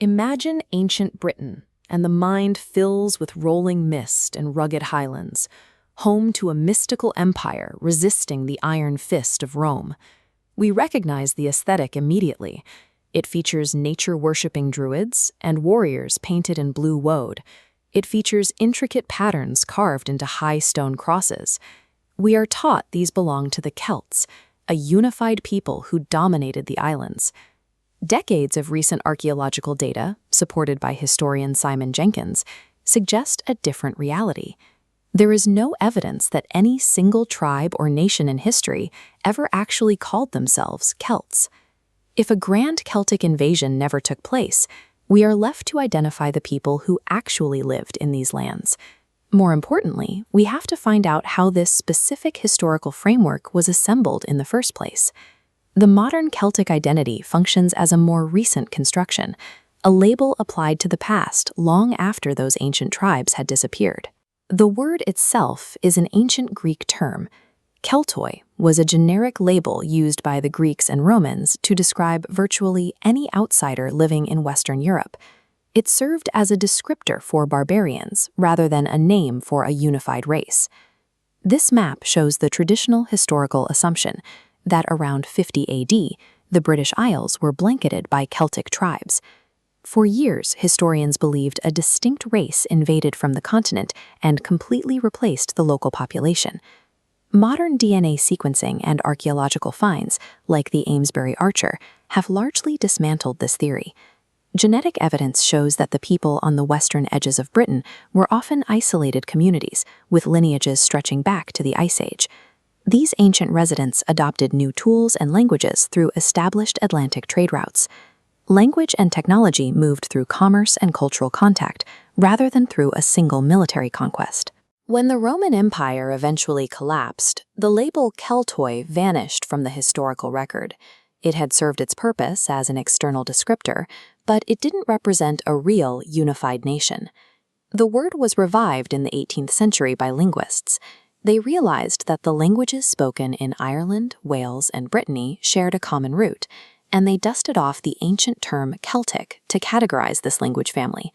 Imagine ancient Britain, and the mind fills with rolling mist and rugged highlands, home to a mystical empire resisting the iron fist of Rome. We recognize the aesthetic immediately. It features nature-worshipping druids and warriors painted in blue woad. It features intricate patterns carved into high stone crosses. We are taught these belong to the Celts, a unified people who dominated the islands. Decades of recent archaeological data, supported by historian Simon Jenkins, suggest a different reality. There is no evidence that any single tribe or nation in history ever actually called themselves Celts. If a grand Celtic invasion never took place, we are left to identify the people who actually lived in these lands. More importantly, we have to find out how this specific historical framework was assembled in the first place. The modern Celtic identity functions as a more recent construction, a label applied to the past long after those ancient tribes had disappeared. The word itself is an ancient Greek term. Keltoi was a generic label used by the Greeks and Romans to describe virtually any outsider living in Western Europe. It served as a descriptor for barbarians rather than a name for a unified race. This map shows the traditional historical assumption that around 50 AD, the British Isles were blanketed by Celtic tribes. For years, historians believed a distinct race invaded from the continent and completely replaced the local population. Modern DNA sequencing and archaeological finds, like the Amesbury Archer, have largely dismantled this theory. Genetic evidence shows that the people on the western edges of Britain were often isolated communities, with lineages stretching back to the Ice Age. These ancient residents adopted new tools and languages through established Atlantic trade routes. Language and technology moved through commerce and cultural contact, rather than through a single military conquest. When the Roman Empire eventually collapsed, the label Keltoi vanished from the historical record. It had served its purpose as an external descriptor, but it didn't represent a real, unified nation. The word was revived in the 18th century by linguists. They realized that the languages spoken in Ireland, Wales, and Brittany shared a common root, and they dusted off the ancient term Celtic to categorize this language family.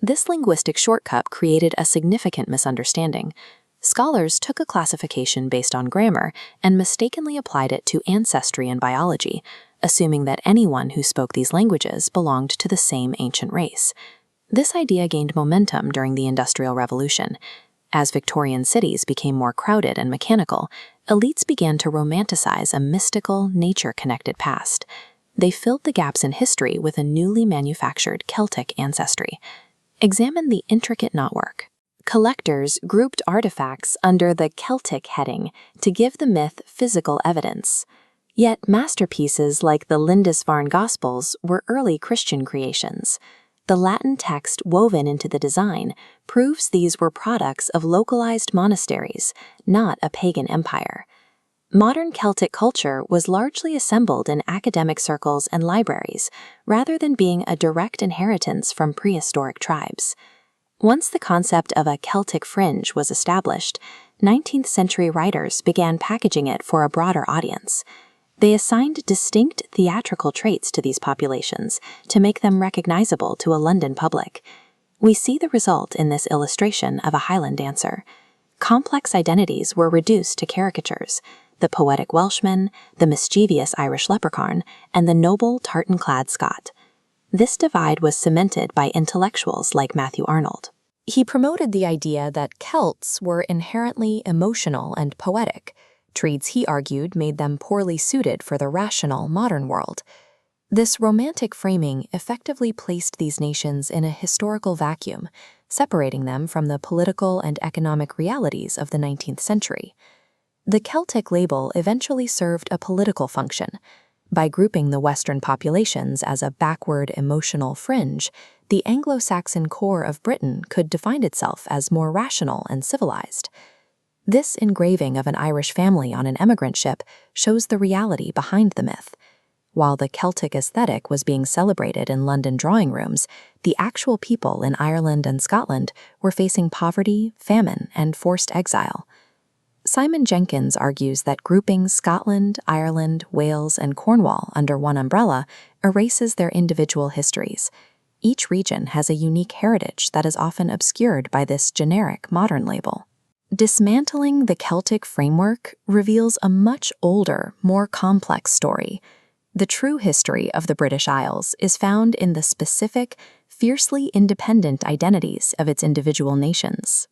This linguistic shortcut created a significant misunderstanding. Scholars took a classification based on grammar and mistakenly applied it to ancestry and biology, assuming that anyone who spoke these languages belonged to the same ancient race. This idea gained momentum during the Industrial Revolution. As Victorian cities became more crowded and mechanical, elites began to romanticize a mystical, nature-connected past. They filled the gaps in history with a newly manufactured Celtic ancestry. Examine the intricate knotwork. Collectors grouped artifacts under the Celtic heading to give the myth physical evidence. Yet masterpieces like the Lindisfarne Gospels were early Christian creations. The Latin text woven into the design proves these were products of localized monasteries, not a pagan empire. Modern Celtic culture was largely assembled in academic circles and libraries, rather than being a direct inheritance from prehistoric tribes. Once the concept of a Celtic fringe was established, 19th century writers began packaging it for a broader audience. They assigned distinct theatrical traits to these populations to make them recognizable to a London public. We see the result in this illustration of a Highland dancer. Complex identities were reduced to caricatures: the poetic Welshman, the mischievous Irish leprechaun, and the noble tartan-clad Scot. This divide was cemented by intellectuals like Matthew Arnold. He promoted the idea that Celts were inherently emotional and poetic, traits he argued made them poorly suited for the rational modern world. This romantic framing effectively placed these nations in a historical vacuum, separating them from the political and economic realities of the 19th century. The Celtic label eventually served a political function. By grouping the Western populations as a backward emotional fringe, the Anglo-Saxon core of Britain could define itself as more rational and civilized. This engraving of an Irish family on an emigrant ship shows the reality behind the myth. While the Celtic aesthetic was being celebrated in London drawing rooms, the actual people in Ireland and Scotland were facing poverty, famine, and forced exile. Simon Jenkins argues that grouping Scotland, Ireland, Wales, and Cornwall under one umbrella erases their individual histories. Each region has a unique heritage that is often obscured by this generic modern label. Dismantling the Celtic framework reveals a much older, more complex story. The true history of the British Isles is found in the specific, fiercely independent identities of its individual nations.